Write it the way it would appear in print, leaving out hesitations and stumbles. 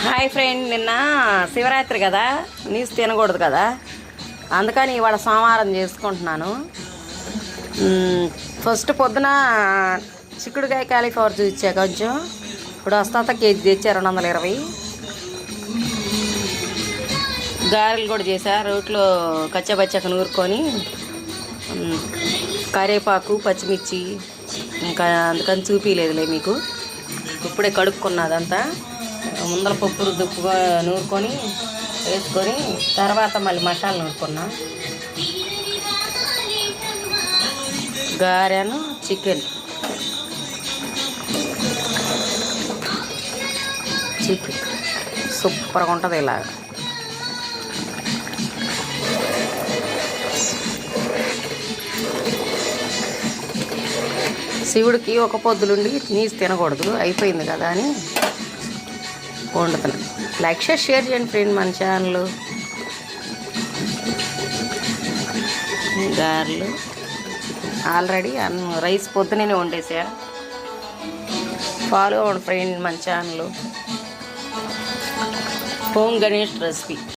Hi friend, నిన్న శివరాత్రి కదా, నీసు తినకూడదు కదా, అందుకని ఇవాళ సోమవారం చేసుకుంటున్నాను. ఫస్ట్ పొద్దున చిక్కుడుకాయ కాలీఫ్లవర్ చూసా కొంచెం. ఇప్పుడు వస్తా కేజీ తెచ్చా 220. గారెలు కూడా చేశా, రోట్లో కచ్చబచ్చక నూరుకొని, కరివేపాకు పచ్చిమిర్చి, ఇంకా అందుకని చూపించలేదులే మీకు. ఇప్పుడే కడుక్కున్నదంతా ముందర పప్పు దుప్పుగా నూరుకొని వేసుకొని తర్వాత మళ్ళీ మసాలా నూరుకున్నా. గారెను చికెన్ సూపర్గా ఉంటుంది ఇలాగ. శివుడికి ఒక పొద్దులుండి నీసు తినకూడదు, అయిపోయింది కదా అని వండుతున్నాను. లైక్ షేర్ చేయండి ఫ్రెండ్ మన ఛానల్. గారెలు ఆల్రెడీ రైస్ పొద్దునే వండేసా. ఫాలో అవ్వండి ఫ్రెండ్ మన ఛానల్. Home Ganesh recipe.